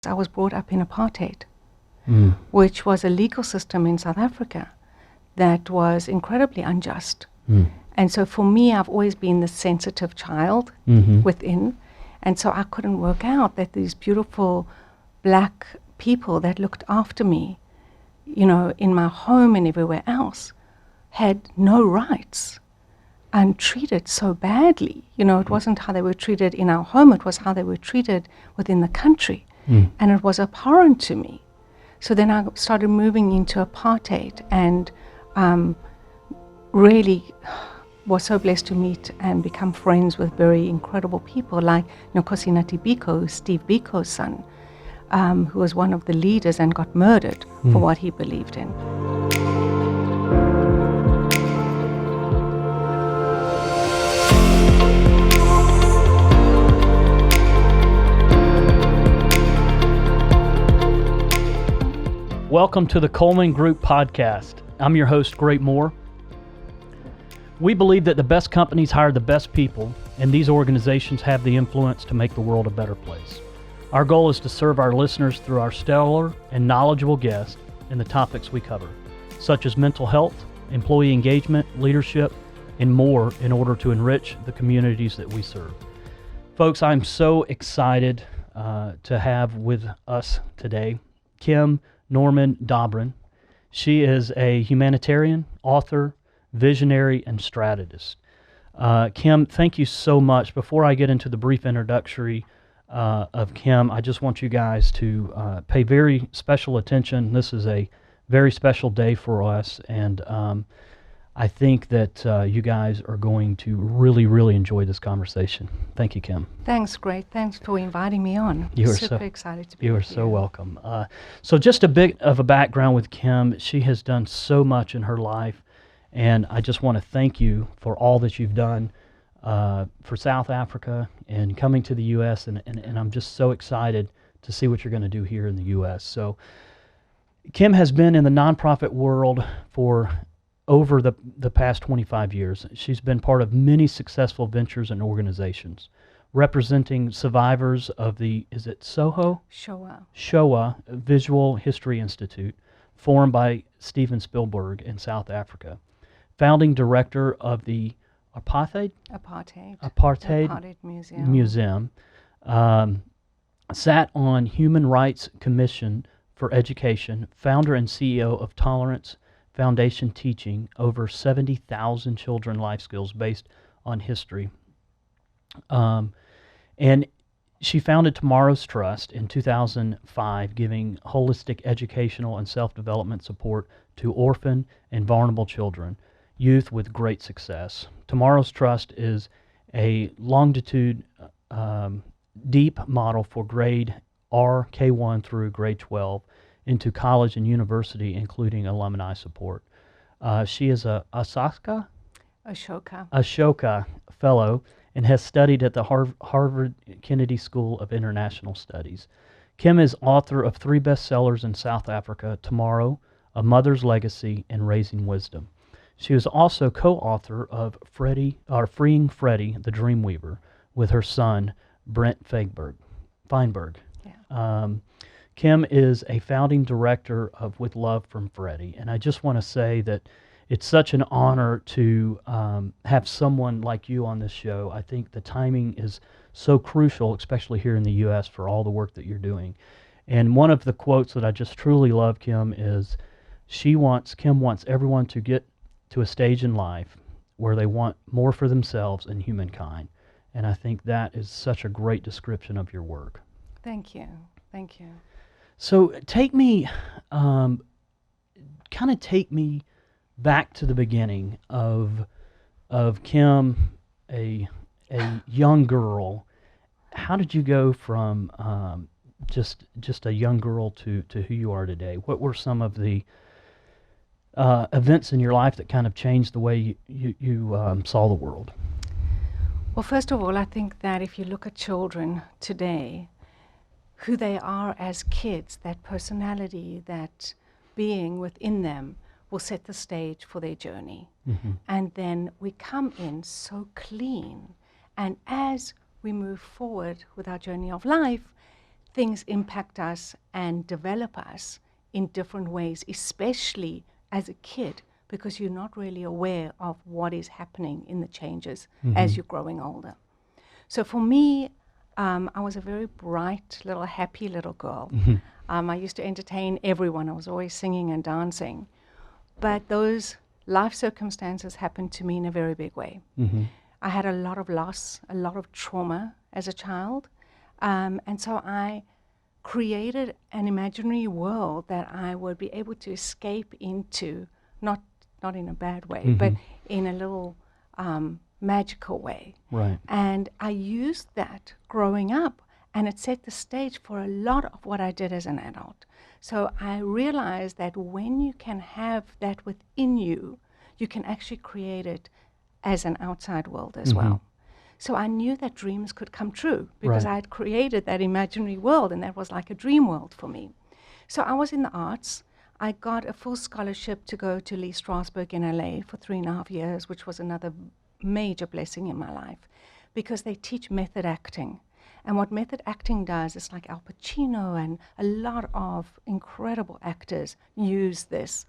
I was brought up in apartheid, Mm. which was a legal system in South Africa that was incredibly unjust. Mm. And so for me, I've always been the sensitive child Mm-hmm. within. And so I couldn't work out that these beautiful black people that looked after me, you know, in my home and everywhere else, had no rights and treated so badly. You know, it wasn't how they were treated in our home, it was how they were treated within the country. Mm. And it was abhorrent to me. So then I started moving into apartheid and really was so blessed to meet and become friends with very incredible people like Nkosinathi Biko, Steve Biko's son, who was one of the leaders and got murdered for what he believed in. Welcome to the Culmen Group Podcast. I'm your host, Great Moore. We believe that the best companies hire the best people, and these organizations have the influence to make the world a better place. Our goal is to serve our listeners through our stellar and knowledgeable guests and the topics we cover, such as mental health, employee engagement, leadership, and more in order to enrich the communities that we serve. Folks, I'm so excited to have with us today Kim Normand Dobrin. She is a humanitarian, author, visionary, and strategist. Kim, thank you so much. Before I get into the brief introductory of Kim, I just want you guys to pay very special attention. This is a very special day for us, and I think that you guys are going to really, really enjoy this conversation. Thank you, Kim. Thanks, great. Thanks for inviting me on. You are Super excited to be You are with so welcome. So just a bit of a background with Kim. She has done so much in her life, and I just want to thank you for all that you've done for South Africa and coming to the U.S., and I'm just so excited to see what you're going to do here in the U.S. So Kim has been in the nonprofit world for over the past 25 years. She's been part of many successful ventures and organizations, representing survivors of the, is it Soho? Shoah Visual History Institute, formed by Steven Spielberg in South Africa. Founding director of the Apartheid Museum. Sat on Human Rights Commission for Education, founder and CEO of Tolerance Foundation, teaching over 70,000 children life skills based on history. And she founded Tomorrow's Trust in 2005, giving holistic educational and self-development support to orphan and vulnerable children, youth with great success. Tomorrow's Trust is a longitude, deep model for grade R, K1 through grade 12, into college and university, including alumni support. She is a Ashoka Fellow and has studied at the Harvard Kennedy School of International Studies. Kim is author of 3 bestsellers in South Africa, Tomorrow, A Mother's Legacy, and Raising Wisdom. She is also co-author of Freeing Freddie, the Dreamweaver, with her son, Brent Feinberg. Yeah. Kim is a founding director of With Love from Freddie, and I just want to say that it's such an honor to have someone like you on this show. I think the timing is so crucial, especially here in the U.S., for all the work that you're doing. And one of the quotes that I just truly love, Kim, is Kim wants everyone to get to a stage in life where they want more for themselves and humankind. And I think that is such a great description of your work. Thank you. So take me back to the beginning of Kim, a young girl. How did you go from just a young girl to who you are today? What were some of the events in your life that kind of changed the way you saw the world? Well, first of all, I think that if you look at children today, who they are as kids, that personality, that being within them will set the stage for their journey. Mm-hmm. And then we come in so clean. And as we move forward with our journey of life, things impact us and develop us in different ways, especially as a kid, because you're not really aware of what is happening in the changes as you're growing older. So for me, I was a very bright, little, happy little girl. I used to entertain everyone. I was always singing and dancing. But those life circumstances happened to me in a very big way. I had a lot of loss, a lot of trauma as a child. And so I created an imaginary world that I would be able to escape into, not in a bad way, but in a little magical way. Right. And I used that growing up, and it set the stage for a lot of what I did as an adult. So I realized that when you can have that within you, you can actually create it as an outside world as well. So I knew that dreams could come true because I had created that imaginary world, and that was like a dream world for me. So I was in the arts. I got a full scholarship to go to Lee Strasberg in LA for 3.5 years, which was another major blessing in my life, because they teach method acting. And what method acting does is, like Al Pacino and a lot of incredible actors use this.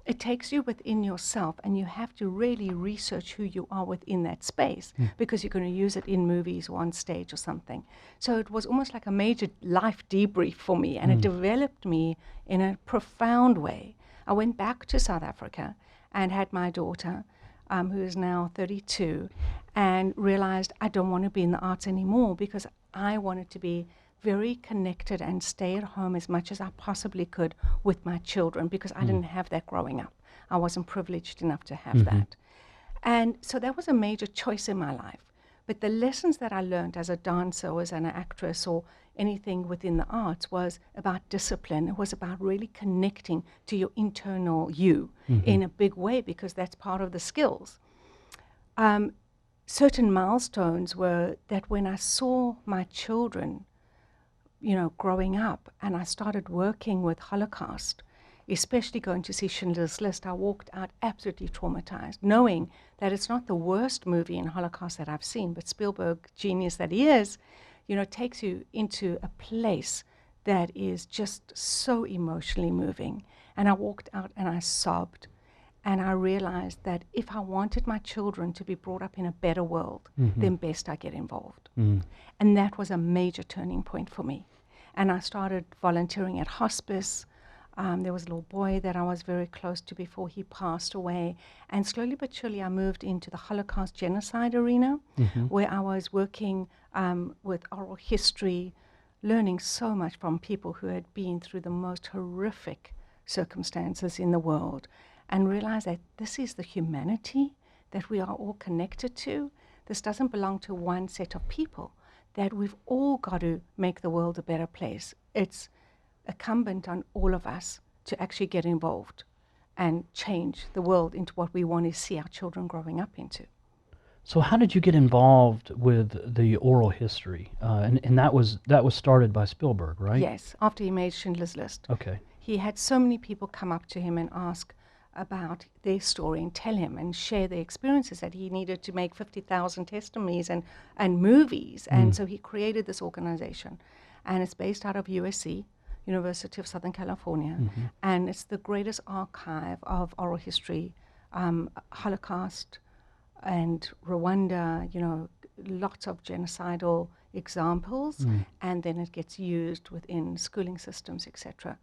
It takes you within yourself, and you have to really research who you are within that space, because you're going to use it in movies or on stage or something. So it was almost like a major life debrief for me, and it developed me in a profound way. I went back to South Africa and had my daughter, who is now 32, and realized I don't want to be in the arts anymore, because I wanted to be very connected and stay at home as much as I possibly could with my children, because I didn't have that growing up. I wasn't privileged enough to have that. And so that was a major choice in my life. But the lessons that I learned as a dancer or as an actress or anything within the arts was about discipline. It was about really connecting to your internal you in a big way, because that's part of the skills. Certain milestones were that when I saw my children, growing up, and I started working with Holocaust, especially going to see Schindler's List, I walked out absolutely traumatized, knowing that it's not the worst movie in Holocaust that I've seen, but Spielberg, genius that he is, takes you into a place that is just so emotionally moving. And I walked out and I sobbed. And I realized that if I wanted my children to be brought up in a better world, then best I get involved. And that was a major turning point for me. And I started volunteering at hospice. There was a little boy that I was very close to before he passed away. And slowly but surely I moved into the Holocaust genocide arena, where I was working with oral history, learning so much from people who had been through the most horrific circumstances in the world, and realize that this is the humanity that we are all connected to. This doesn't belong to one set of people, that we've all got to make the world a better place. It's incumbent on all of us to actually get involved and change the world into what we want to see our children growing up into. So how did you get involved with the oral history? And that was started by Spielberg, right? Yes, after he made Schindler's List. Okay. He had so many people come up to him and ask about their story and tell him and share their experiences, that he needed to make 50,000 testimonies and movies. And so he created this organization. And it's based out of USC, University of Southern California. And it's the greatest archive of oral history, Holocaust and Rwanda, lots of genocidal examples. And then it gets used within schooling systems, etc.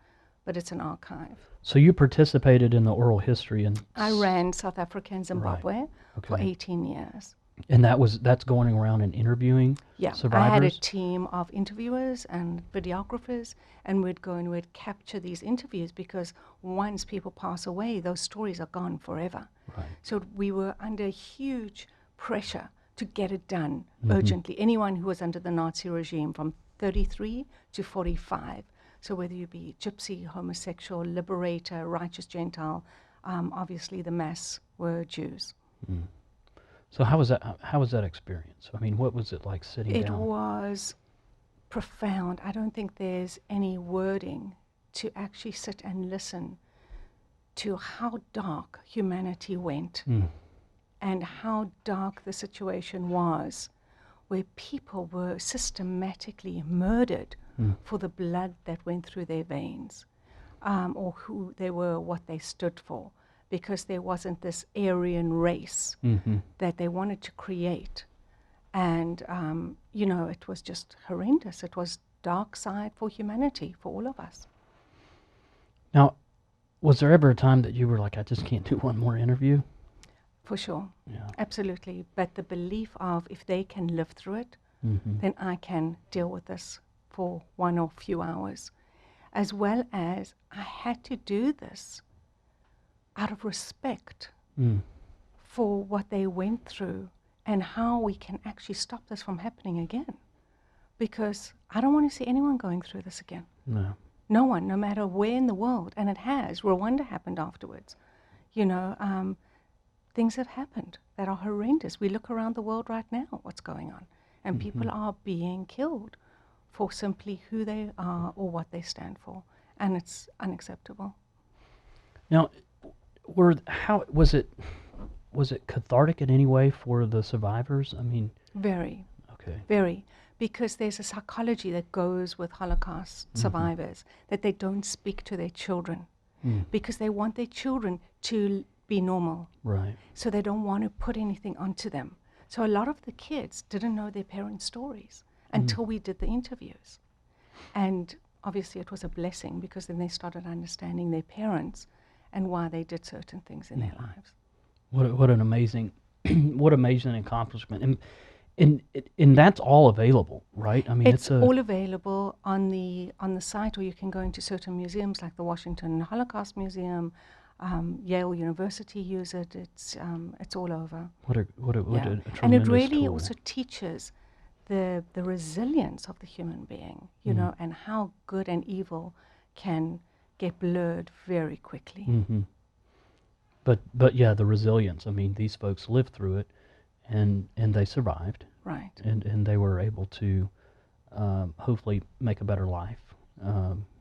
But it's an archive. So you participated in the oral history, and I ran South Africa and Zimbabwe for 18 years. And that's going around and interviewing survivors? I had a team of interviewers and videographers, and we'd go and we'd capture these interviews, because once people pass away, those stories are gone forever. Right. So we were under huge pressure to get it done urgently. Anyone who was under the Nazi regime from 33 to 45. So whether you be gypsy, homosexual, liberator, righteous Gentile, obviously the mass were Jews. So how was that experience? I mean, what was it like sitting down? It was profound. I don't think there's any wording to actually sit and listen to how dark humanity went and how dark the situation was, where people were systematically murdered for the blood that went through their veins, or who they were, what they stood for, because there wasn't this Aryan race that they wanted to create. And, it was just horrendous. It was dark side for humanity, for all of us. Now, was there ever a time that you were like, I just can't do one more interview? For sure. Yeah. Absolutely. But the belief of if they can live through it, then I can deal with this for one or few hours. As well as I had to do this out of respect for what they went through and how we can actually stop this from happening again. Because I don't want to see anyone going through this again. No. No one, no matter where in the world. And it has. Rwanda happened afterwards. Things have happened that are horrendous. We look around the world right now, what's going on. And people are being killed for simply who they are or what they stand for. And it's unacceptable. Now, how was it cathartic in any way for the survivors? I mean, very. Okay. Very. Because there's a psychology that goes with Holocaust survivors that they don't speak to their children because they want their children to be normal. Right. So they don't want to put anything onto them. So a lot of the kids didn't know their parents' stories until we did the interviews. And obviously it was a blessing because then they started understanding their parents and why they did certain things in their lives. What an amazing what amazing accomplishment. And that's all available, right? I mean, it's all available on the site, or you can go into certain museums like the Washington Holocaust Museum, Yale University use it. It's all over. What a tremendous and it really tool. also teaches the resilience of the human being, you know, and how good and evil can get blurred very quickly. But yeah, the resilience. I mean, these folks lived through it, and they survived. Right. And they were able to hopefully make a better life,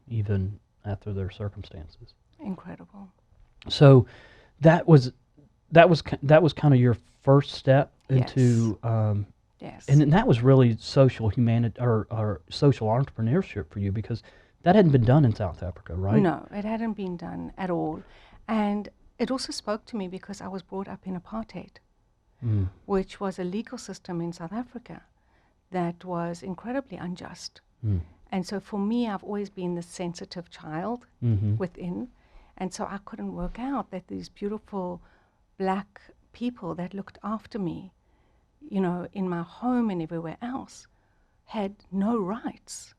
even after their circumstances. Incredible. So that was kind of your first step into yes. And then that was really social humanity or social entrepreneurship for you, because that hadn't been done in South Africa, right? No, it hadn't been done at all. And it also spoke to me because I was brought up in apartheid, which was a legal system in South Africa that was incredibly unjust. And so for me, I've always been the sensitive child within. And so I couldn't work out that these beautiful black people that looked after me, you know, in my home and everywhere else, had no rights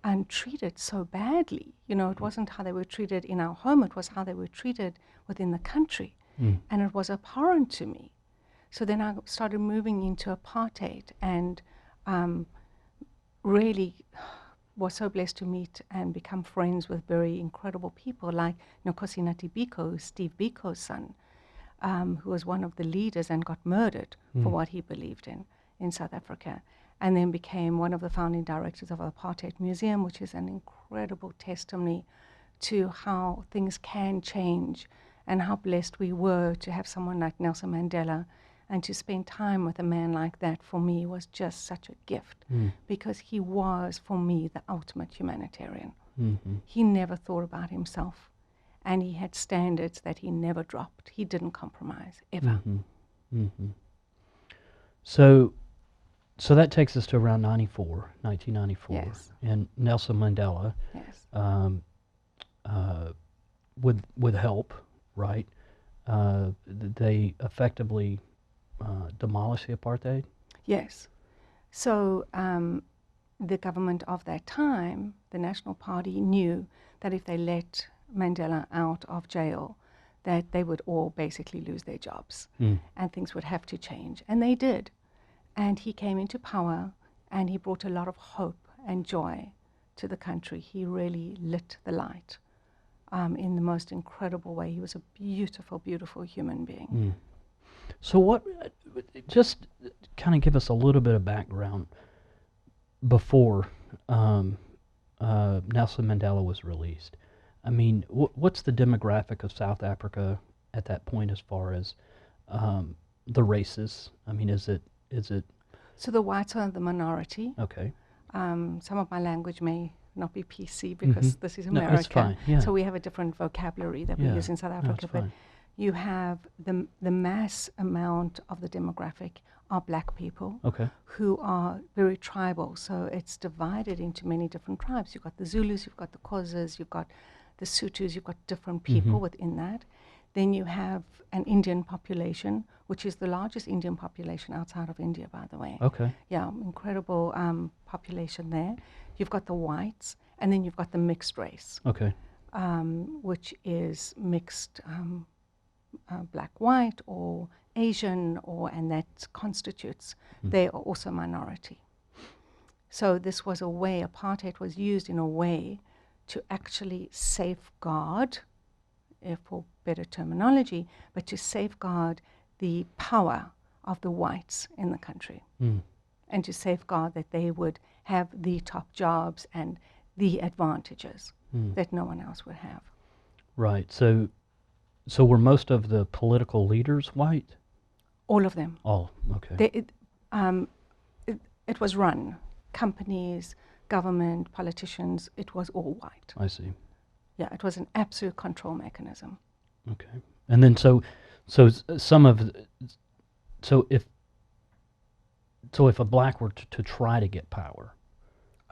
and treated so badly. You know, it wasn't how they were treated in our home, it was how they were treated within the country. And it was abhorrent to me. So then I started moving into apartheid and really was so blessed to meet and become friends with very incredible people like Nkosinathi Biko, Steve Biko's son, who was one of the leaders and got murdered for what he believed in South Africa, and then became one of the founding directors of the Apartheid Museum, which is an incredible testimony to how things can change and how blessed we were to have someone like Nelson Mandela. And to spend time with a man like that, for me, was just such a gift, because he was, for me, the ultimate humanitarian. He never thought about himself, and he had standards that he never dropped. He didn't compromise, ever. So that takes us to around 1994. Yes. And Nelson Mandela, Yes. with help, right? They effectively demolish the apartheid? Yes. So the government of that time, the National Party, knew that if they let Mandela out of jail, that they would all basically lose their jobs and things would have to change. And they did. And he came into power and he brought a lot of hope and joy to the country. He really lit the light in the most incredible way. He was a beautiful, beautiful human being. So just kind of give us a little bit of background before Nelson Mandela was released. I mean, what's the demographic of South Africa at that point as far as the races? I mean, is it? So the whites are the minority. Okay. some of my language may not be PC because this is No, America. it's fine. Yeah. So we have a different vocabulary that we Yeah. use in South No, Africa. it's But fine. you have the mass amount of the demographic are black people Okay. who are very tribal. So it's divided into many different tribes. You've got the Zulus, you've got the Xhosas, you've got the Sutus, you've got different people within that. Then you have an Indian population, which is the largest Indian population outside of India, by the way. Okay. Yeah, incredible population there. You've got the whites, and then you've got the mixed race, Okay. which is mixed black-white or Asian, and that constitutes, they are also a minority. So this was a way, apartheid was used in a way to actually safeguard, for better terminology, but to safeguard the power of the whites in the country. And to safeguard that they would have the top jobs and the advantages that no one else would have. Right. So were most of the political leaders white? All of them. All. Okay. It was run. Companies, government, politicians, it was all white. I see. Yeah, it was an absolute control mechanism. Okay. And then so if a black were to try to get power,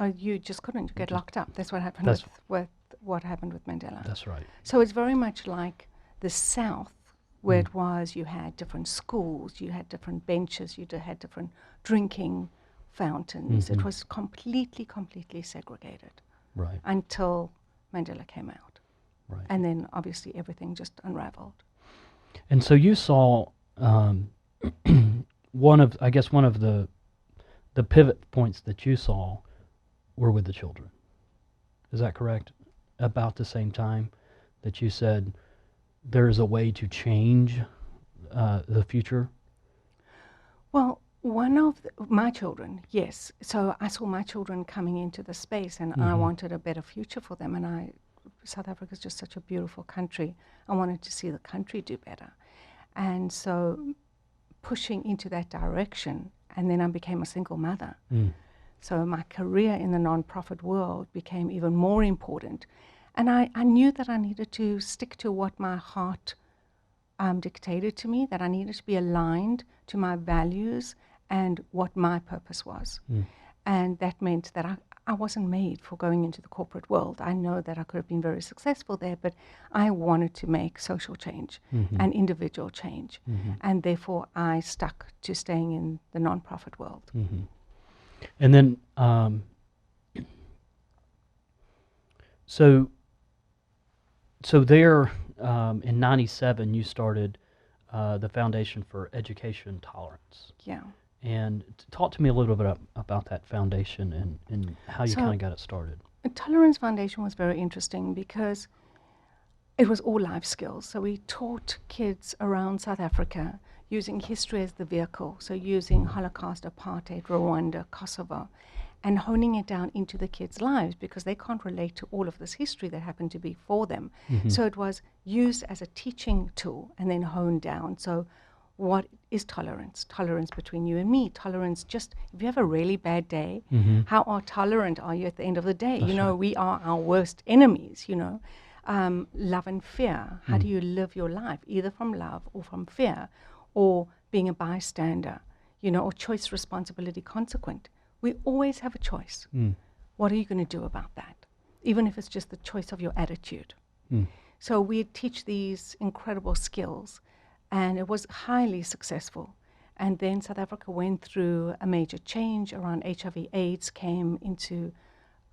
You just couldn't get locked up. That's what happened with what happened with Mandela. that's right. So it's very much like the South, where it was you had different schools, you had different benches, you had different drinking fountains. It was completely segregated Right. until Mandela came out. Right. And then obviously everything just unraveled. And so you saw one of the pivot points that you saw were with the children. Is that correct? About the same time that you said there is a way to change the future? Well, one of my children, yes. So I saw my children coming into the space, and I wanted a better future for them. And South Africa is just such a beautiful country. I wanted to see the country do better. And so pushing into that direction, and then I became a single mother. So my career in the nonprofit world became even more important. And I knew that I needed to stick to what my heart dictated to me, that I needed to be aligned to my values and what my purpose was. And that meant that I wasn't made for going into the corporate world. I know that I could have been very successful there, but I wanted to make social change and individual change. And therefore, I stuck to staying in the nonprofit world. And then, so there, in '97, you started the Foundation for Education Tolerance. Yeah. And talk to me a little bit about that foundation and how you kind of got it started. The Tolerance Foundation was very interesting because it was all life skills. So we taught kids around South Africa using history as the vehicle, so using Holocaust, apartheid, Rwanda, Kosovo, and honing it down into the kids' lives because they can't relate to all of this history that happened to be for them. So it was used as a teaching tool and then honed down. So what is tolerance? Tolerance between you and me. Tolerance just, if you have a really bad day, how tolerant are you at the end of the day? That's right. We are our worst enemies, love and fear. How do you live your life, either from love or from fear, or being a bystander, or choice, responsibility, consequent. We always have a choice. What are you going to do about that? Even if it's just the choice of your attitude. So we teach these incredible skills, and it was highly successful. And then South Africa went through a major change around HIV/AIDS, came into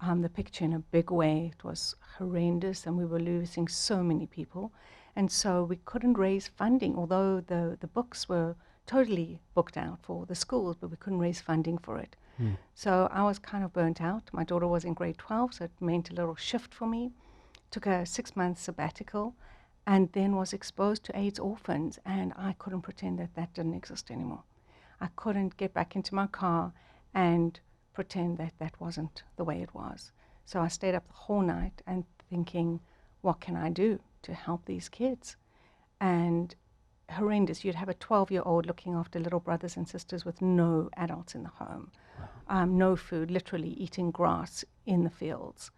the picture in a big way. It was horrendous, and we were losing so many people. And so we couldn't raise funding, although the books were totally booked out for the schools, but we couldn't raise funding for it. So I was kind of burnt out. My daughter was in grade 12, so it meant a little shift for me. Took a 6-month sabbatical, and then was exposed to AIDS orphans, and I couldn't pretend that didn't exist anymore. I couldn't get back into my car and pretend that wasn't the way it was. So I stayed up the whole night and thinking, what can I do to help these kids? And horrendous. You'd have a 12-year-old looking after little brothers and sisters with no adults in the home, no food, literally eating grass in the fields,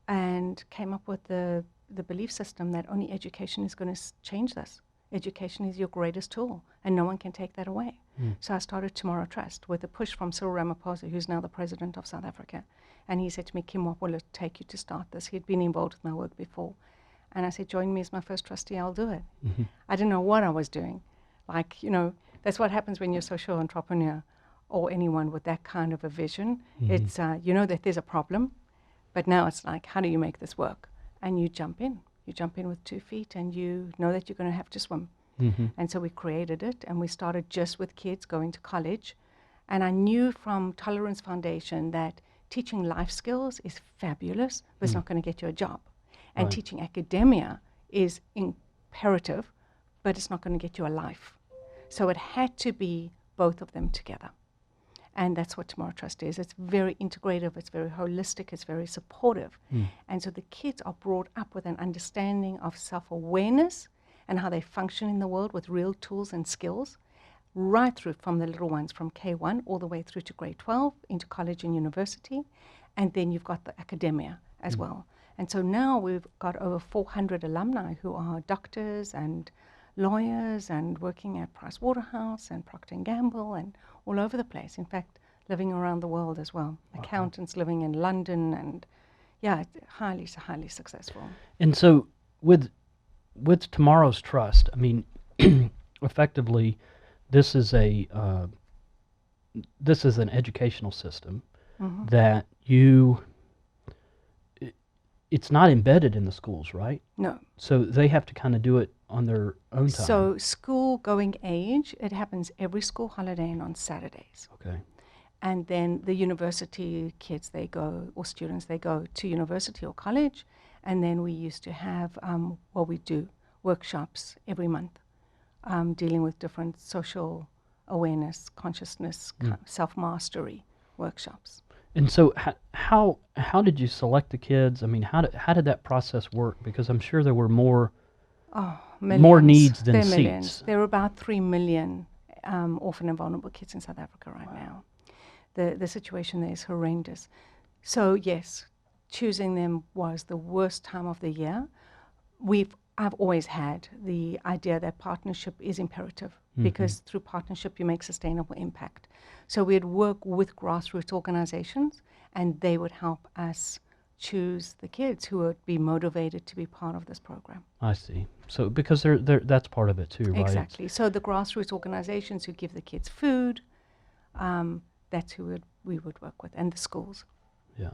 and came up with the belief system that only education is going to change this. Education is your greatest tool, and no one can take that away. So I started Tomorrow Trust with a push from Cyril Ramaphosa, who's now the president of South Africa. And he said to me, Kim, what will it take you to start this? He'd been involved with my work before. And I said, join me as my first trustee, I'll do it. I didn't know what I was doing. Like, you know, that's what happens when you're a social entrepreneur or anyone with that kind of a vision. It's, you know that there's a problem, but now it's like, how do you make this work? And you jump in. You jump in with 2 feet and you know that you're going to have to swim. And so we created it, and we started just with kids going to college. And I knew from Tolerance Foundation that teaching life skills is fabulous, but it's not going to get you a job. And teaching academia is imperative, but it's not going to get you a life. So it had to be both of them together. And that's what Tomorrow Trust is. It's very integrative, it's very holistic, it's very supportive. And so the kids are brought up with an understanding of self-awareness and how they function in the world with real tools and skills, right through from the little ones from K1 all the way through to grade 12, into college and university. And then you've got the academia as well. And so now we've got over 400 alumni who are doctors and lawyers and working at Price Waterhouse and Procter & Gamble and all over the place. In fact, living around the world as well. Accountants living in London, and yeah, it's highly successful. And so with Tomorrow's Trust, I mean, effectively, this is an educational system that it's not embedded in the schools, right? No. So they have to kind of do it on their own time. So school going age, it happens every school holiday and on Saturdays. Okay. And then the university kids, they go, or students, they go to university or college. And then we used to have, we do workshops every month, dealing with different social awareness, consciousness, self-mastery workshops. And so how did you select the kids? I mean, how did that process work? Because I'm sure there were more needs than seats. Millions. There are about 3 million orphan and vulnerable kids in South Africa right now. The situation there is horrendous. So yes, choosing them was the worst time of the year. I've always had the idea that partnership is imperative, because through partnership you make sustainable impact. So we'd work with grassroots organizations, and they would help us choose the kids who would be motivated to be part of this program. I see. So because that's part of it too, right? Exactly. So the grassroots organizations who give the kids food, that's who we would work with, and the schools. Yeah.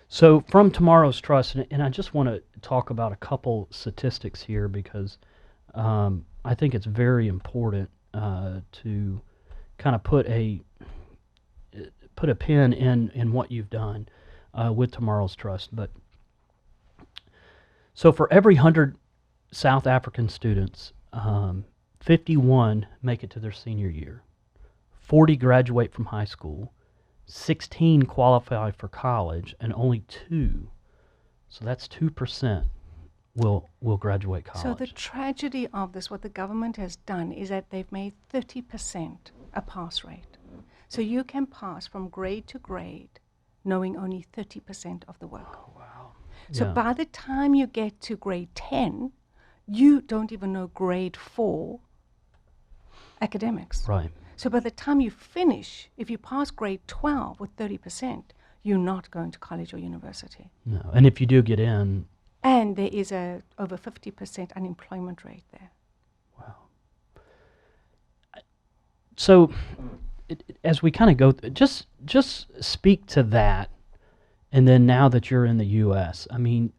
So from Tomorrow's Trust, and I just want to talk about a couple statistics here, because I think it's very important to kind of put a pin in what you've done with Tomorrow's Trust. But so for every 100 South African students, 51 make it to their senior year, 40 graduate from high school, 16 qualify for college, and only 2, so that's 2%, will graduate college. So the tragedy of this, what the government has done, is that they've made 30% a pass rate. So you can pass from grade to grade knowing only 30% of the work. Oh, wow. So by the time you get to grade 10, you don't even know grade 4 academics. Right. So by the time you finish, if you pass grade 12 with 30%, you're not going to college or university. No, and if you do get in... And there is a over 50% unemployment rate there. Wow. So as we kind of go, just speak to that, and then now that you're in the U.S., I mean,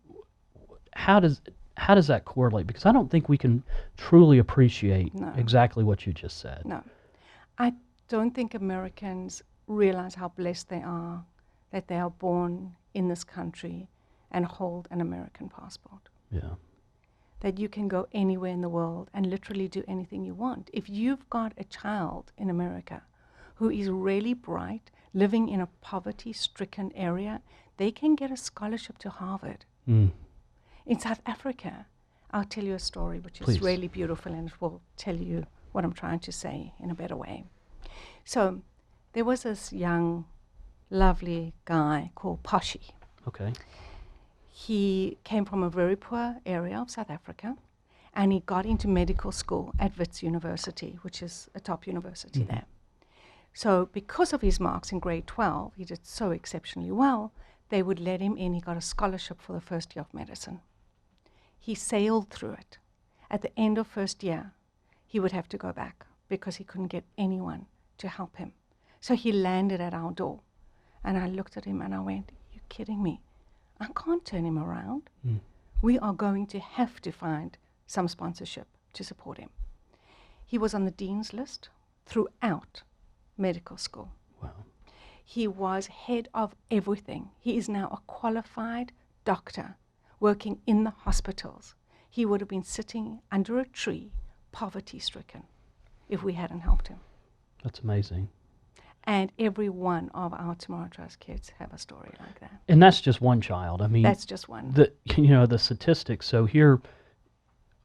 how does that correlate? Because I don't think we can truly appreciate exactly what you just said. No. I don't think Americans realize how blessed they are that they are born in this country and hold an American passport. Yeah. That you can go anywhere in the world and literally do anything you want. If you've got a child in America who is really bright, living in a poverty-stricken area, they can get a scholarship to Harvard. In South Africa, I'll tell you a story which Please. is really beautiful, and it will tell you what I'm trying to say in a better way. So there was this young, lovely guy called Pashi. Okay. He came from a very poor area of South Africa, and he got into medical school at Wits University, which is a top university there. So because of his marks in grade 12, he did so exceptionally well, they would let him in. He got a scholarship for the first year of medicine. He sailed through it. At the end of first year, he would have to go back because he couldn't get anyone to help him. So he landed at our door, and I looked at him and I went, "You're kidding me. I can't turn him around. We are going to have to find some sponsorship to support him." He was on the dean's list throughout medical school. Wow. He was head of everything. He is now a qualified doctor working in the hospitals. He would have been sitting under a tree, poverty-stricken, if we hadn't helped him. That's amazing. And every one of our Tomorrow Trust kids have a story like that. And that's just one child. I mean, That's just one. The statistics. So here,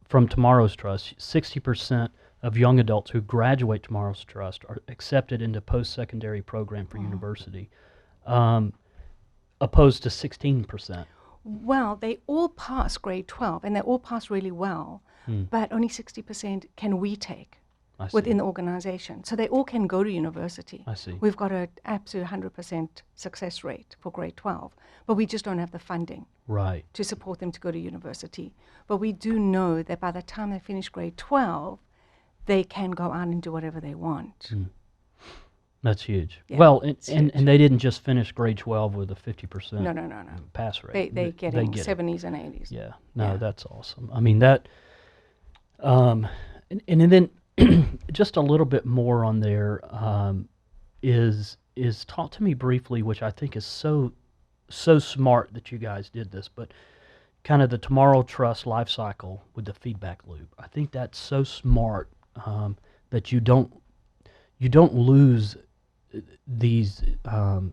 from Tomorrow's Trust, 60% of young adults who graduate Tomorrow's Trust are accepted into post-secondary program for university, opposed to 16%. Well, they all pass grade 12, and they all pass really well, but only 60% can we take I see. within the organization. So they all can go to university. I see. We've got an absolute 100% success rate for grade 12, but we just don't have the funding Right. to support them to go to university. But we do know that by the time they finish grade 12, they can go out and do whatever they want. That's huge. Yeah, well, it's and huge. they didn't just finish grade 12 with a 50% No. pass rate. They get in it. 70s and 80s. Yeah. No, Yeah. that's awesome. I mean, that, and then just a little bit more on there is talk to me briefly, which I think is so smart that you guys did this, but kind of the Tomorrow Trust life cycle with the feedback loop. I think that's so smart that you don't lose these The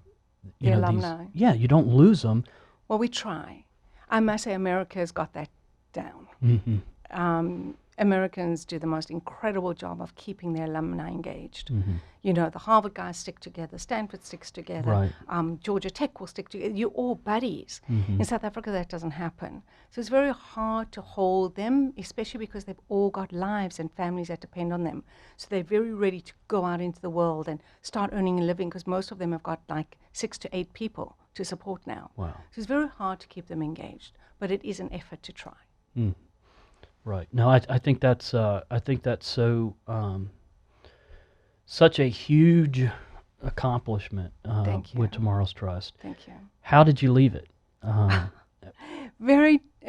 alumni. you don't lose them. Well, we try. I must say America has got that down. Americans do the most incredible job of keeping their alumni engaged. You know, the Harvard guys stick together, Stanford sticks together, Right. Georgia Tech will stick together. You're all buddies. In South Africa, that doesn't happen. So it's very hard to hold them, especially because they've all got lives and families that depend on them. So they're very ready to go out into the world and start earning a living, because most of them have got like 6 to 8 people to support now. Wow. So it's very hard to keep them engaged, but it is an effort to try. Right. No, I think that's so such a huge accomplishment Thank you. with Tomorrow's Trust. Thank you. How did you leave it?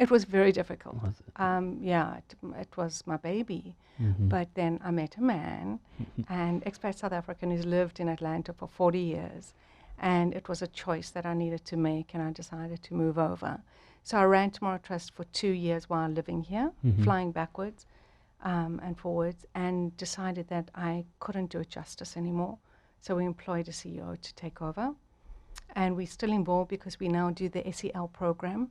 It was very difficult. Was it? It was my baby. But then I met a man, an expat South African who's lived in Atlanta for 40 years. And it was a choice that I needed to make, and I decided to move over. So I ran Tomorrow Trust for 2 years while living here, flying backwards and forwards, and decided that I couldn't do it justice anymore. So we employed a CEO to take over. And we're still involved because we now do the SEL program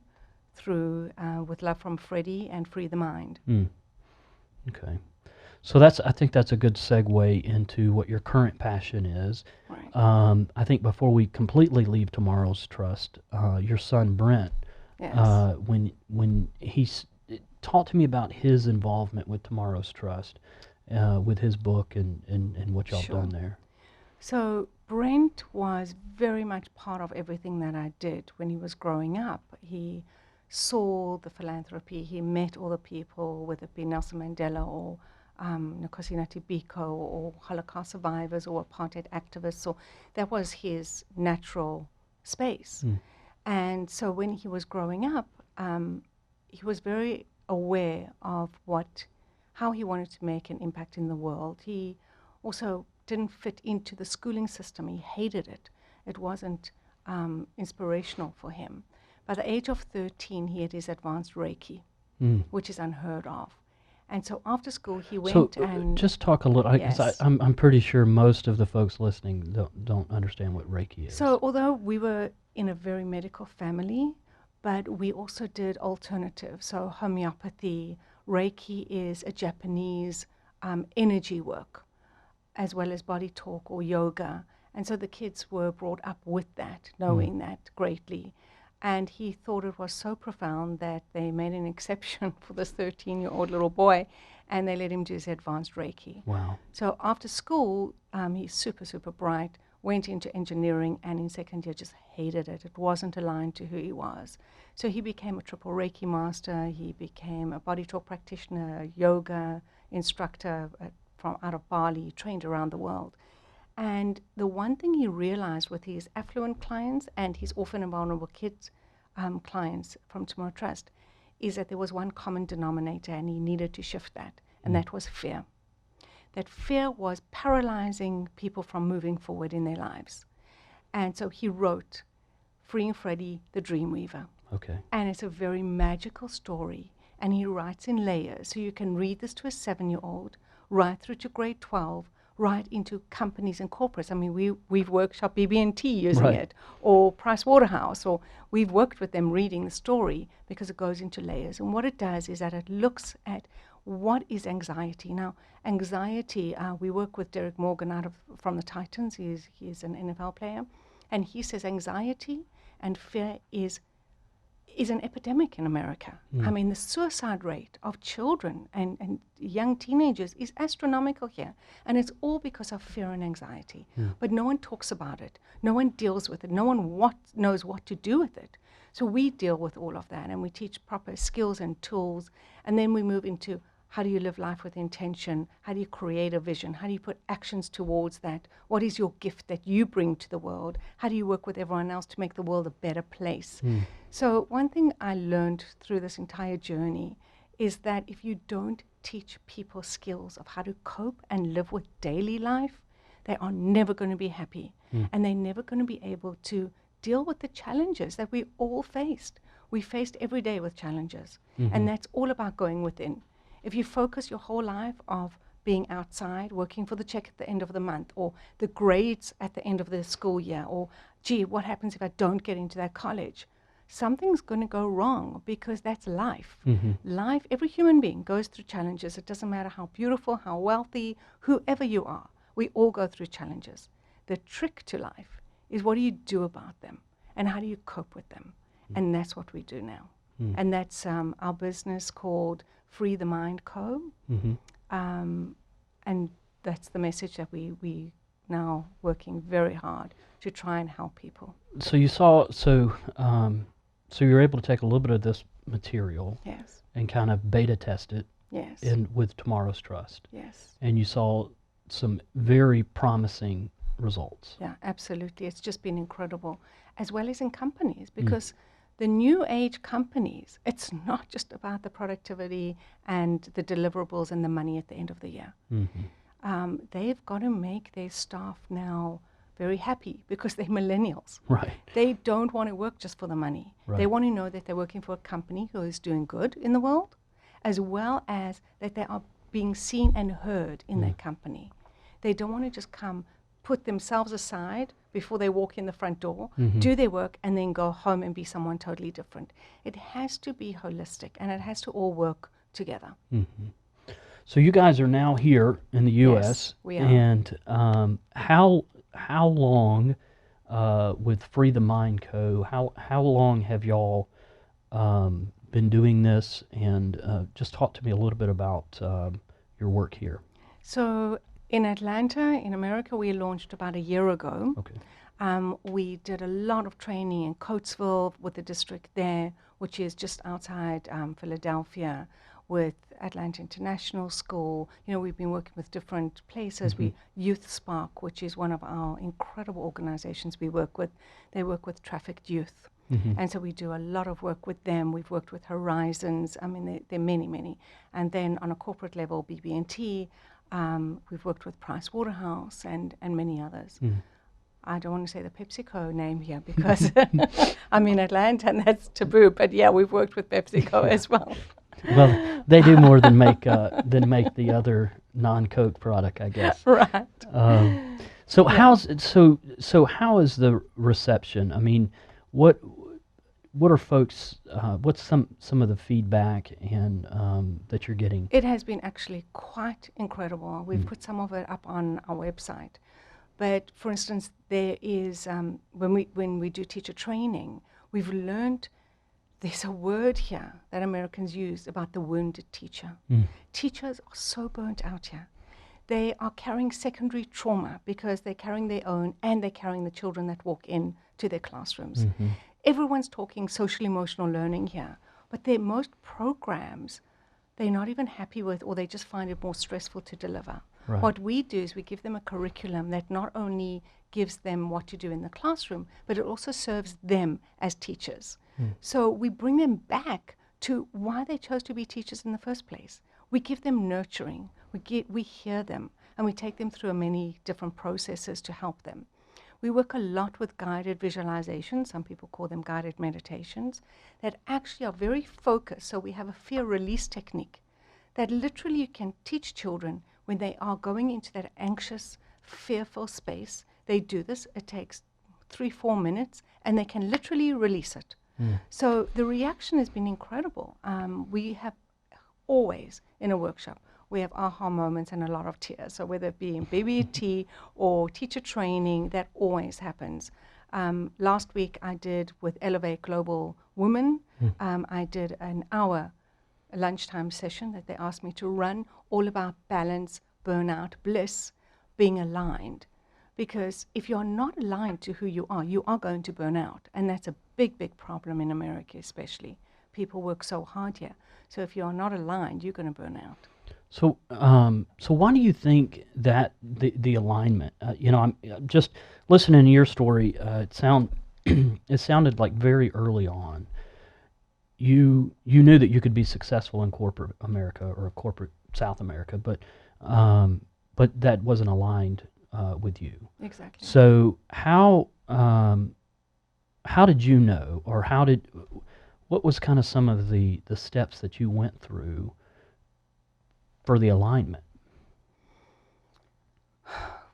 through with Love from Freddie and Free the Mind. Okay. So I think that's a good segue into what your current passion is. Right. I think before we completely leave Tomorrow's Trust, your son Brent, Yes. when talk to me about his involvement with Tomorrow's Trust, with his book and what y'all Sure. done there. So Brent was very much part of everything that I did when he was growing up. He saw the philanthropy. He met all the people, whether it be Nelson Mandela or Nkosinathi Biko or Holocaust survivors or apartheid activists. So that was his natural space. And so when he was growing up, he was very aware of how he wanted to make an impact in the world. He also didn't fit into the schooling system. He hated it. It wasn't inspirational for him. By the age of 13, he had his advanced Reiki, which is unheard of. And so after school, he went and... just talk a little, because Yes. I'm pretty sure most of the folks listening don't understand what Reiki is. So although we were in a very medical family, but we also did alternative. So homeopathy, Reiki is a Japanese energy work, as well as body talk or yoga. And so the kids were brought up with that, knowing that greatly. And he thought it was so profound that they made an exception for this 13-year-old little boy, and they let him do his advanced Reiki. Wow. So after school, he's super, super bright, went into engineering, and in second year just hated it. It wasn't aligned to who he was. So he became a triple Reiki master. He became a body talk practitioner, a yoga instructor from out of Bali, trained around the world. And the one thing he realized with his affluent clients and his orphan and vulnerable kids clients from Tomorrow Trust is that there was one common denominator, and he needed to shift that, and that was fear. That fear was paralyzing people from moving forward in their lives. And so he wrote Freeing Freddie, the Dreamweaver. Okay. And it's a very magical story, and he writes in layers. So you can read this to a 7-year-old, right through to grade 12, right into companies and corporates. I mean, we've workshopped BB&T using it, or Price Waterhouse, or we've worked with them reading the story because it goes into layers. And what it does is that it looks at what is anxiety. Now, anxiety, we work with Derek Morgan from the Titans. He's an NFL player. And he says anxiety and fear is an epidemic in America. I mean, the suicide rate of children and young teenagers is astronomical here. And it's all because of fear and anxiety. But no one talks about it. No one deals with it. No one knows what to do with it. So we deal with all of that, and we teach proper skills and tools. And then we move into how do you live life with intention? How do you create a vision? How do you put actions towards that? What is your gift that you bring to the world? How do you work with everyone else to make the world a better place? So one thing I learned through this entire journey is that if you don't teach people skills of how to cope and live with daily life, they are never going to be happy. And they're never going to be able to deal with the challenges that we all faced. We faced every day with challenges. And that's all about going within. If you focus your whole life of being outside, working for the check at the end of the month, or the grades at the end of the school year, or, gee, what happens if I don't get into that college? Something's going to go wrong, because that's life. Life, every human being goes through challenges. It doesn't matter how beautiful, how wealthy, whoever you are. We all go through challenges. The trick to life is what do you do about them, and how do you cope with them? And that's what we do now. And that's our business called Free the Mind Co. And that's the message that we now working very hard to try and help people. So you were able to take a little bit of this material, yes, and kind of beta test it, yes, with Tomorrow's Trust, yes, and you saw some very promising results. Yeah, absolutely. It's just been incredible, as well as in companies, because the new age companies, it's not just about the productivity and the deliverables and the money at the end of the year. They've got to make their staff now very happy, because they're millennials. Right. They don't want to work just for the money. Right. They want to know that they're working for a company who is doing good in the world, as well as that they are being seen and heard in that company. They don't want to just come, put themselves aside before they walk in the front door, do their work, and then go home and be someone totally different. It has to be holistic, and it has to all work together. So you guys are now here in the U.S. Yes, we are. And how long with Free the Mind Co. How long have y'all been doing this? And just talk to me a little bit about your work here. So in Atlanta, in America, we launched about a year ago. Okay. We did a lot of training in Coatesville with the district there, which is just outside Philadelphia, with Atlanta International School. You know, we've been working with different places. Youth Spark, which is one of our incredible organizations we work with. They work with trafficked youth. And so we do a lot of work with them. We've worked with Horizons. I mean, there are many, many. And then on a corporate level, BB&T. We've worked with Price Waterhouse and many others. I don't want to say the PepsiCo name here because I'm in Atlanta and that's taboo. But yeah, we've worked with PepsiCo as well. Well, they do more than make the other non-Coke product, I guess. Right. So how is the reception? I mean, what are folks? What's some of the feedback and that you're getting? It has been actually quite incredible. We've put some of it up on our website. But for instance, there is when we do teacher training, we've learned there's a word here that Americans use about the wounded teacher. Teachers are so burnt out here. They are carrying secondary trauma because they're carrying their own and they're carrying the children that walk in to their classrooms. Everyone's talking social-emotional learning here, but most programs, they're not even happy with, or they just find it more stressful to deliver. Right. What we do is we give them a curriculum that not only gives them what to do in the classroom, but it also serves them as teachers. So we bring them back to why they chose to be teachers in the first place. We give them nurturing, we hear them, and we take them through many different processes to help them. We work a lot with guided visualizations, some people call them guided meditations, that actually are very focused. So we have a fear release technique that literally you can teach children when they are going into that anxious, fearful space. They do this, it takes 3-4 minutes, and they can literally release it. So the reaction has been incredible. We have always, in a workshop, we have aha moments and a lot of tears. So whether it be in BBT or teacher training, that always happens. Last week I did with Elevate Global Women, I did an hour lunchtime session that they asked me to run, all about balance, burnout, bliss, being aligned. Because if you're not aligned to who you are going to burn out. And that's a big, big problem in America especially. People work so hard here. So if you're not aligned, you're going to burn out. So, so why do you think that the alignment? I'm just listening to your story. It sounded like very early on. You knew that you could be successful in corporate America or corporate South America, but that wasn't aligned with you. Exactly. So how did you know, or what was kind of some of the steps that you went through for the alignment?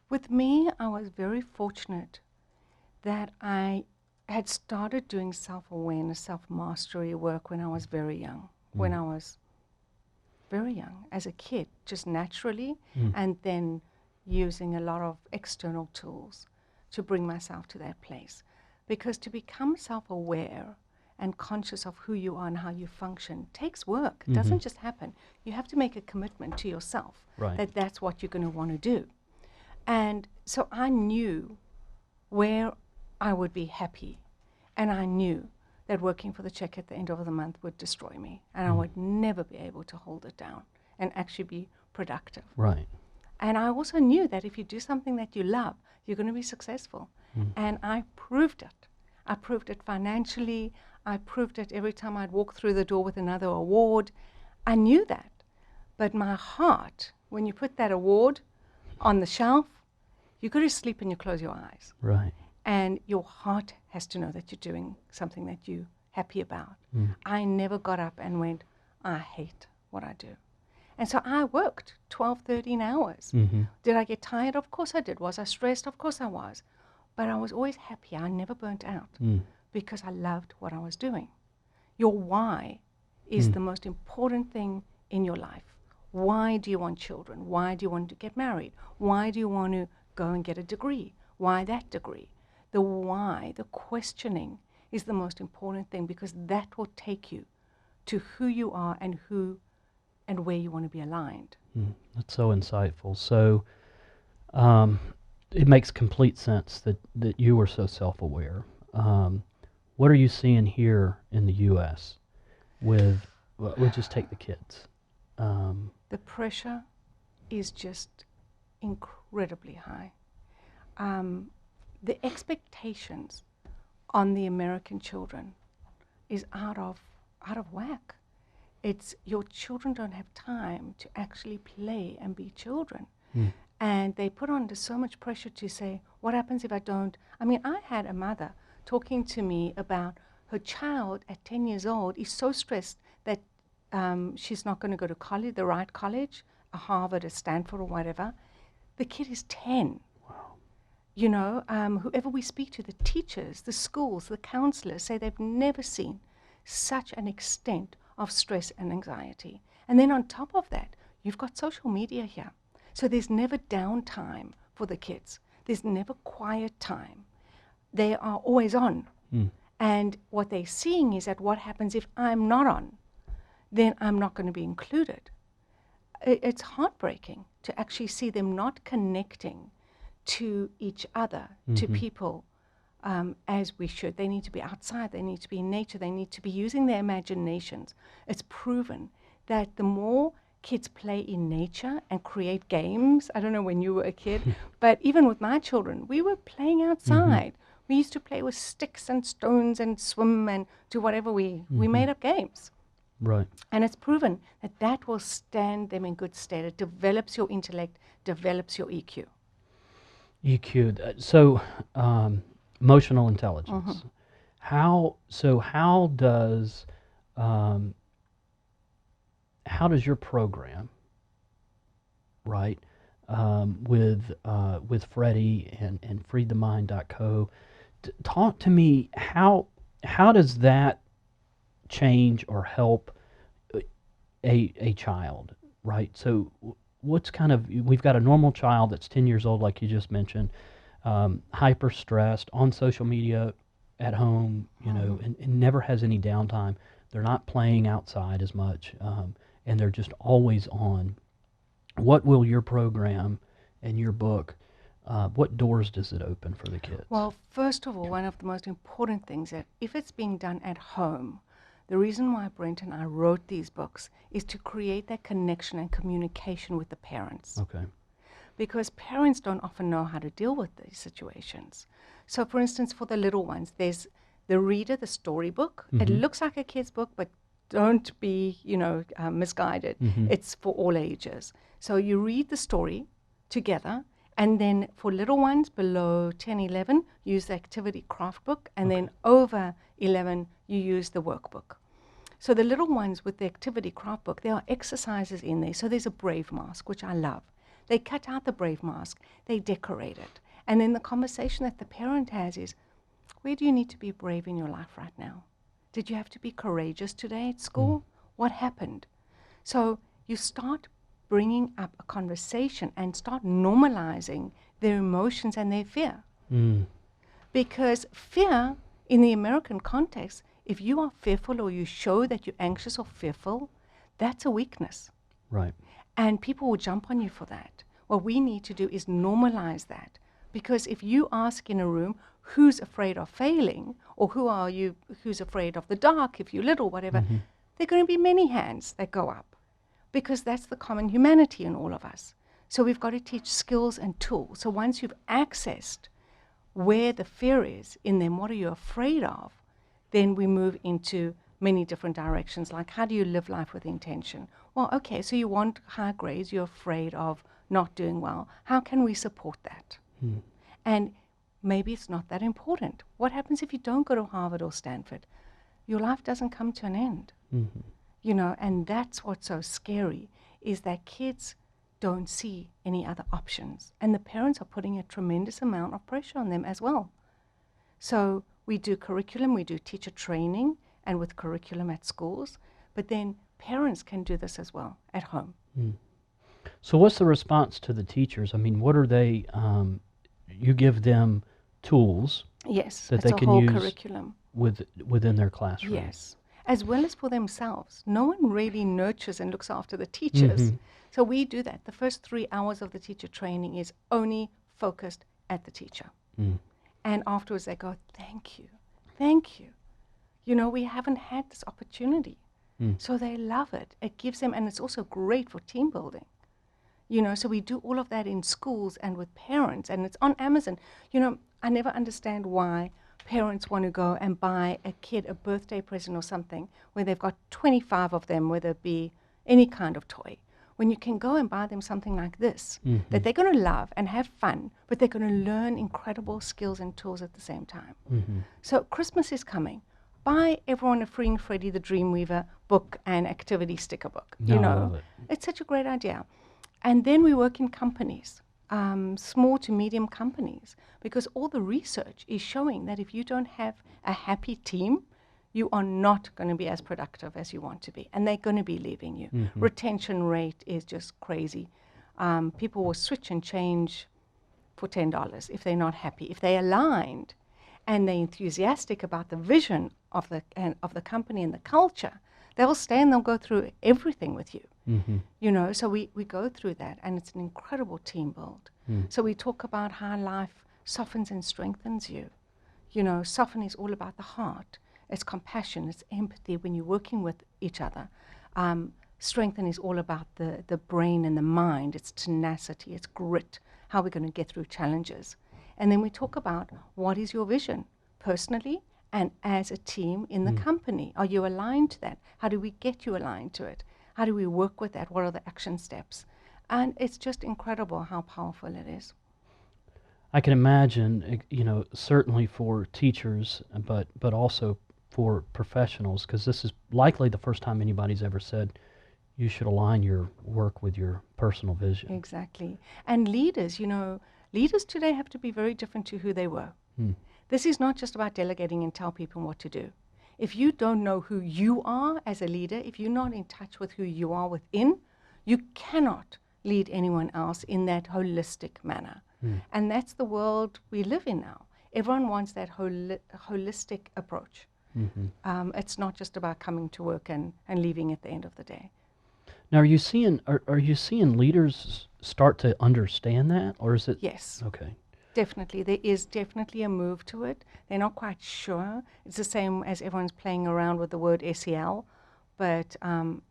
With me, I was very fortunate that I had started doing self-awareness, self-mastery work when I was very young. When I was very young, as a kid, just naturally, and then using a lot of external tools to bring myself to that place. Because to become self-aware and conscious of who you are and how you function takes work. It doesn't just happen. You have to make a commitment to yourself that that's what you're going to want to do. And so I knew where I would be happy, and I knew that working for the check at the end of the month would destroy me, and I would never be able to hold it down and actually be productive. Right. And I also knew that if you do something that you love, you're going to be successful. And I proved it. I proved it financially. I proved it every time I'd walk through the door with another award. I knew that. But my heart, when you put that award on the shelf, you go to sleep and you close your eyes. Right. And your heart has to know that you're doing something that you're happy about. I never got up and went, I hate what I do. And so I worked 12, 13 hours. Did I get tired? Of course I did. Was I stressed? Of course I was. But I was always happy. I never burnt out because I loved what I was doing. Your why is the most important thing in your life. Why do you want children? Why do you want to get married? Why do you want to go and get a degree? Why that degree? The why, the questioning is the most important thing, because that will take you to who you are and where you want to be aligned. That's so insightful. So it makes complete sense that you were so self-aware. What are you seeing here in the U.S. with, we'll just take the kids? The pressure is just incredibly high. The expectations on the American children is out of whack. It's your children don't have time to actually play and be children. And they put under so much pressure to say, what happens if I don't? I mean, I had a mother talking to me about her child at 10 years old is so stressed that she's not going to go to college, the right college, a Harvard, a Stanford, or whatever. The kid is 10. Wow. Whoever we speak to, the teachers, the schools, the counselors, say they've never seen such an extent of stress and anxiety. And then on top of that, you've got social media here. So there's never downtime for the kids. There's never quiet time. They are always on. And what they're seeing is that what happens if I'm not on, then I'm not going to be included. It's heartbreaking to actually see them not connecting to each other, to people, as we should. They need to be outside. They need to be in nature. They need to be using their imaginations. It's proven that the more kids play in nature and create games, I don't know when you were a kid, but even with my children, we were playing outside. We used to play with sticks and stones and swim and do whatever we made up games. Right. And it's proven that that will stand them in good stead. It develops your intellect, develops your EQ. EQ. So, emotional intelligence. How does your program, right, with Freddie and freethemind.co, talk to me, how does that change or help a child, right? So what's we've got a normal child that's 10 years old, like you just mentioned, hyper stressed, on social media, at home, and never has any downtime. They're not playing outside as much, and they're just always on. What will your program and your book, what doors does it open for the kids? Well, first of all, one of the most important things that if it's being done at home, the reason why Brent and I wrote these books is to create that connection and communication with the parents. Okay. Because parents don't often know how to deal with these situations. So, for instance, for the little ones, there's the reader, the storybook. It looks like a kid's book, but don't be, misguided. It's for all ages. So you read the story together, and then for little ones below 10, 11, use the activity craft book, and then over 11, you use the workbook. So the little ones with the activity craft book, there are exercises in there. So there's a brave mask, which I love. They cut out the brave mask, they decorate it. And then the conversation that the parent has is, where do you need to be brave in your life right now? Did you have to be courageous today at school? What happened? So you start bringing up a conversation and start normalizing their emotions and their fear. Because fear, in the American context, if you are fearful or you show that you're anxious or fearful, that's a weakness. Right. And people will jump on you for that. What we need to do is normalize that. Because if you ask in a room, who's afraid of failing, or who's afraid of the dark, if you're little, whatever, there are going to be many hands that go up. Because that's the common humanity in all of us. So we've got to teach skills and tools. So once you've accessed where the fear is in them, what are you afraid of, then we move into many different directions, like how do you live life with intention? Well, okay, so you want high grades, you're afraid of not doing well. How can we support that? And maybe it's not that important. What happens if you don't go to Harvard or Stanford? Your life doesn't come to an end. And that's what's so scary, is that kids don't see any other options. And the parents are putting a tremendous amount of pressure on them as well. So we do curriculum, we do teacher training, and with curriculum at schools, but then parents can do this as well at home. So what's the response to the teachers? I mean, what are they, you give them tools that they can use curriculum within their classroom. Yes, as well as for themselves. No one really nurtures and looks after the teachers. So we do that. The first 3 hours of the teacher training is only focused at the teacher. And afterwards they go, thank you. We haven't had this opportunity. So they love it. It gives them, and it's also great for team building. So we do all of that in schools and with parents, and it's on Amazon. I never understand why parents want to go and buy a kid a birthday present or something where they've got 25 of them, whether it be any kind of toy, when you can go and buy them something like this, that they're going to love and have fun, but they're going to learn incredible skills and tools at the same time. So Christmas is coming. Buy everyone a Freeing Freddie the Dreamweaver book and activity sticker book. I love it. It's such a great idea. And then we work in companies. small to medium companies, because all the research is showing that if you don't have a happy team, you are not going to be as productive as you want to be, and they're going to be leaving you. Mm-hmm. Retention rate is just crazy. People will switch and change for $10 if they're not happy. If they're aligned and they're enthusiastic about the vision of the company and the culture, they'll stay and they'll go through everything with you. Mm-hmm. You know, so we go through that, and it's an incredible team build. So we talk about how life softens and strengthens you. You know, soften is all about the heart. It's compassion, it's empathy when you're working with each other. Strengthen is all about the brain and the mind. It's tenacity, it's grit, how we're going to get through challenges. And then we talk about what is your vision personally and as a team in the company. Are you aligned to that? How do we get you aligned to it? How do we work with that? What are the action steps? And it's just incredible how powerful it is. I can imagine, you know, certainly for teachers, but also for professionals, because this is likely the first time anybody's ever said you should align your work with your personal vision. Exactly. And leaders, you know, leaders today have to be very different to who they were. This is not just about delegating and tell people what to do. If you don't know who you are as a leader, if you're not in touch with who you are within, you cannot lead anyone else in that holistic manner. And that's the world we live in now. Everyone wants that holistic approach. It's not just about coming to work and leaving at the end of the day. Now, are you seeing leaders start to understand that, or is it? Yes. Okay. Definitely. There is definitely a move to it. They're not quite sure. It's the same as everyone's playing around with the word SEL, but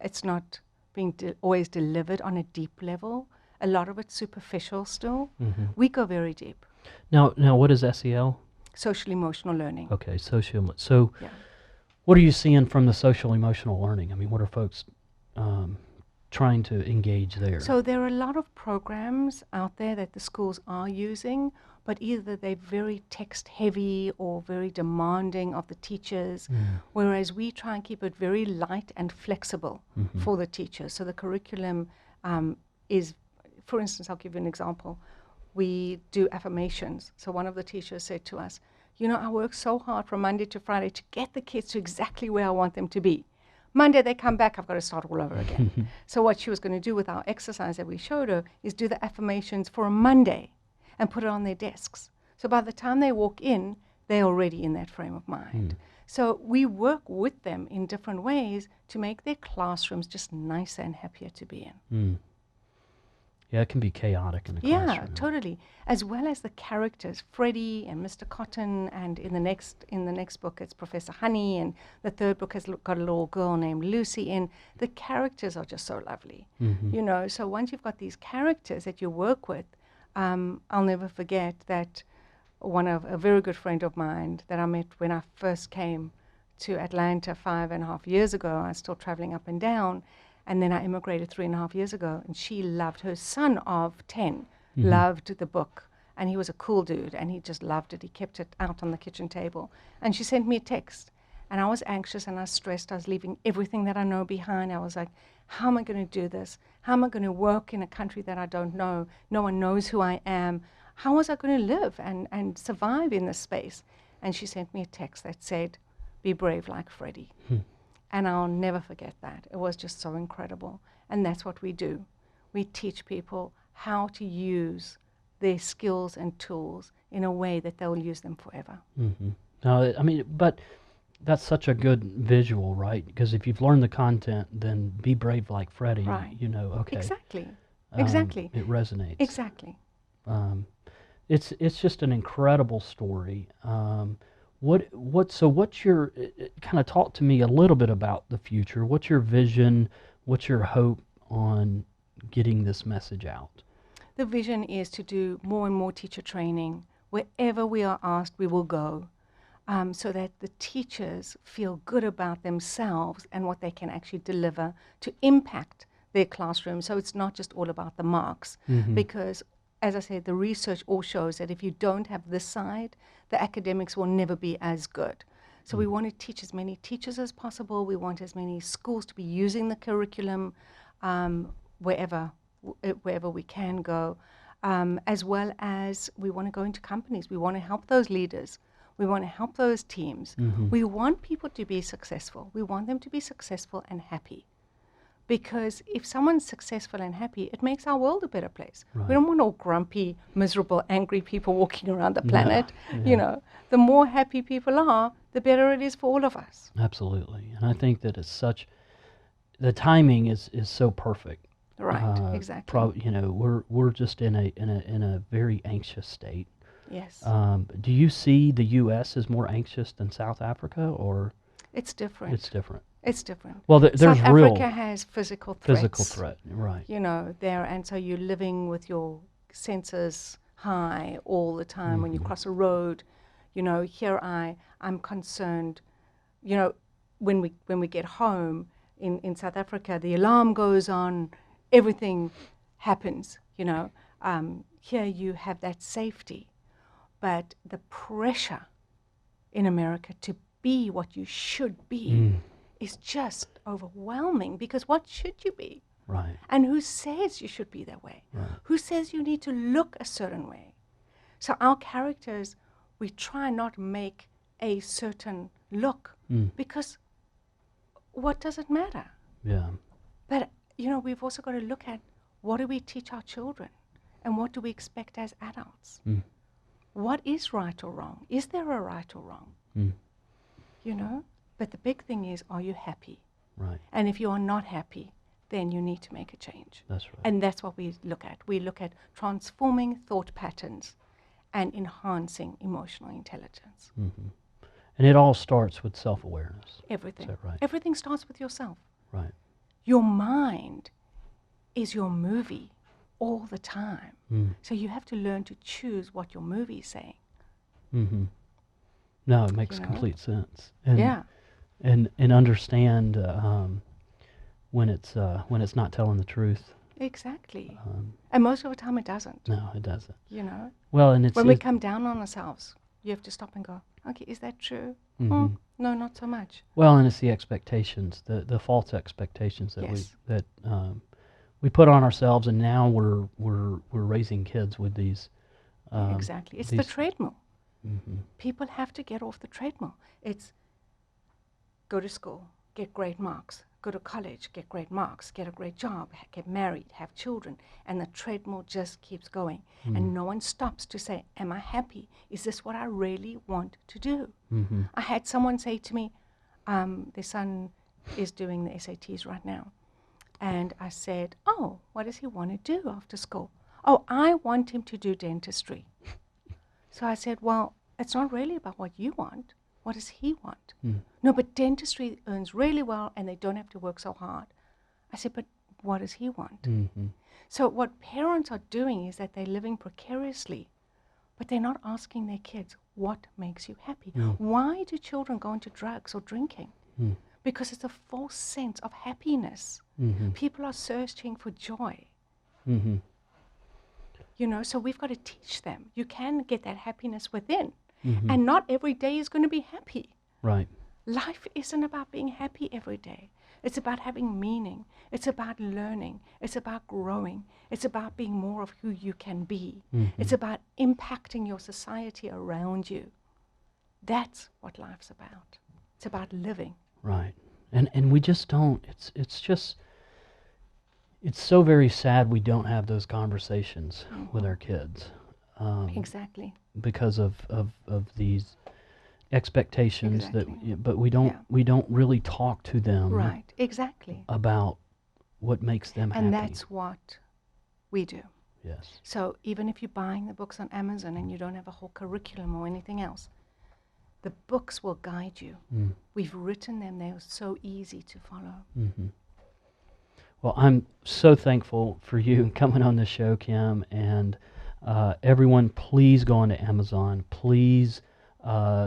it's not being always delivered on a deep level. A lot of it's superficial still. We go very deep. Now, what is SEL? Social-emotional learning. Okay, So, Yeah. what are you seeing from the social-emotional learning? I mean, what are folks trying to engage there? So there are a lot of programs out there that the schools are using, but either they're very text heavy or very demanding of the teachers, whereas we try and keep it very light and flexible for the teachers. So the curriculum is, for instance, I'll give you an example. We do affirmations. So one of the teachers said to us, you know, I work so hard from Monday to Friday to get the kids to exactly where I want them to be. Monday they come back, I've got to start all over again. So what she was going to do with our exercise that we showed her is do the affirmations for a Monday and put it on their desks. So by the time they walk in, they're already in that frame of mind. So we work with them in different ways to make their classrooms just nicer and happier to be in. Yeah, it can be chaotic in the classroom. Yeah, totally. As well as the characters, Freddie and Mr. Cotton, and in the next book it's Professor Honey, and the third book has got a little girl named Lucy in. The characters are just so lovely, you know. So once you've got these characters that you work with, I'll never forget that a very good friend of mine that I met when I first came to Atlanta 5.5 years ago. I was still traveling up and down. And then I immigrated 3.5 years ago, and she loved, her son of 10 loved the book, and he was a cool dude, and he just loved it. He kept it out on the kitchen table. And she sent me a text, and I was anxious and I was stressed. I was leaving everything that I know behind. I was like, how am I going to do this? How am I going to work in a country that I don't know? No one knows who I am. How was I going to live and survive in this space? And she sent me a text that said, be brave like Freddie. And I'll never forget that. It was just so incredible. And that's what we do. We teach people how to use their skills and tools in a way that they'll use them forever. No, I mean, but that's such a good visual, right? Because if you've learned the content, then be brave like Freddie. Right. You know, okay. Exactly. It resonates. Exactly. It's just an incredible story. What's your, kind of talk to me a little bit about the future. What's your vision? What's your hope on getting this message out? The vision is to do more and more teacher training. Wherever we are asked, we will go, so that the teachers feel good about themselves and what they can actually deliver to impact their classroom. So it's not just all about the marks, because as I said, the research all shows that if you don't have this side, the academics will never be as good. So we want to teach as many teachers as possible. We want as many schools to be using the curriculum wherever we can go. as well as we want to go into companies. We want to help those leaders. We want to help those teams. We want people to be successful. We want them to be successful and happy. Because if someone's successful and happy, it makes our world a better place. Right. We don't want all grumpy, miserable, angry people walking around the planet. Yeah. You know, the more happy people are, the better it is for all of us. Absolutely. And I think that it's the timing is so perfect. Right, exactly. You know, we're just in a very anxious state. Yes. Do you see the U.S. as more anxious than South Africa, or it's different? It's different. It's different. Well, there's South real Africa has physical threats. physical threat, right? You know, there, and so you're living with your senses high all the time when you cross a road. You know, here I'm concerned. You know, when we get home in South Africa, the alarm goes on, everything happens. You know, here you have that safety, but the pressure in America to be what you should be is just overwhelming, because what should you be? Right. And who says you should be that way? Right. Who says you need to look a certain way? So our characters, we try not make a certain look, because what does it matter? Yeah. But, you know, we've also got to look at, what do we teach our children? And what do we expect as adults? What is right or wrong? Is there a right or wrong? You know? But the big thing is, are you happy? Right. And if you are not happy, then you need to make a change. That's right. And that's what we look at. We look at transforming thought patterns and enhancing emotional intelligence. And it all starts with self-awareness. Everything. Is that right? Everything starts with yourself. Right. Your mind is your movie all the time. So you have to learn to choose what your movie is saying. No, it makes You know? complete sense. And, Yeah. And understand when it's not telling the truth. Exactly. And most of the time it doesn't. No, it doesn't. You know? Well, and it's When we come down on ourselves, you have to stop and go, okay, is that true? No, not so much. well, and it's the expectations, the false expectations that Yes. we put on ourselves, and now we're raising kids with these. Exactly. It's the these- treadmill. People have to get off the treadmill. It's go to school, get great marks, go to college, get great marks, get a great job, get married, have children, and the treadmill just keeps going. And no one stops to say, am I happy? Is this what I really want to do? I had someone say to me, their son is doing the SATs right now. And I said, oh, what does he want to do after school? Oh, I want him to do dentistry. So I said, well, it's not really about what you want. What does he want? No, but dentistry earns really well and they don't have to work so hard. I said, but what does he want? So what parents are doing is that they're living precariously, but they're not asking their kids, what makes you happy? Why do children go into drugs or drinking? Because it's a false sense of happiness. People are searching for joy. You know, so we've got to teach them. You can get that happiness within. And not every day is going to be happy. Right. Life isn't about being happy every day. It's about having meaning. It's about learning. It's about growing. It's about being more of who you can be. It's about impacting your society around you. That's what life's about. It's about living. Right. And we just don't. It's so very sad we don't have those conversations with our kids. Exactly. Because of these expectations Exactly. but we don't really talk to them Right. Exactly. about what makes them happy. And that's what we do. Yes. So even if you're buying the books on Amazon and you don't have a whole curriculum or anything else, the books will guide you. We've written them. They're so easy to follow. Well, I'm so thankful for you coming on the show, Kim, and everyone, please go on to Amazon. Please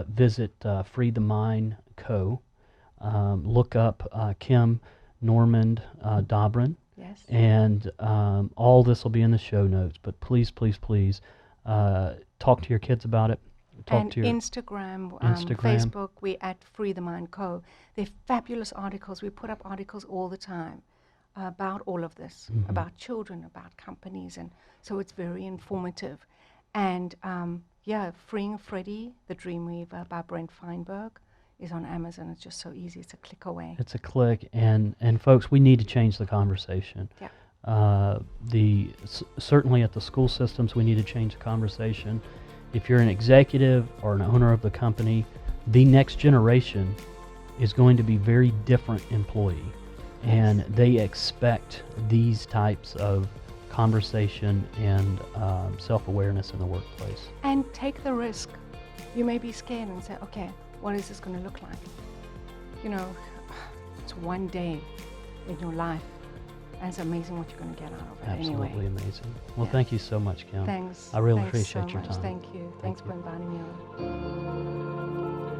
visit Free the Mind Co. Look up Kim Normand Dobrin. Yes. And all this will be in the show notes. But please, please, please talk to your kids about it. And Instagram, Instagram. Facebook, we're at Free the Mind Co. They're fabulous articles. We put up articles all the time. about all of this, about children, about companies, and so it's very informative. And Freeing Freddie, The Dreamweaver by Brent Feinberg is on Amazon. It's just so easy. It's a click away. It's a click, and folks, we need to change the conversation. Yeah. Certainly at the school systems, we need to change the conversation. If you're an executive or an owner of the company, the next generation is going to be very different employee, and they expect these types of conversation and self-awareness in the workplace. And take the risk. You may be scared and say, okay, what is this going to look like? You know, it's one day in your life, and it's amazing what you're going to get out of it. Absolutely anyway. amazing. Well, thank you so much, Kim. Thanks. I really Thanks appreciate so your much. time. Thank you. Thanks for inviting me on.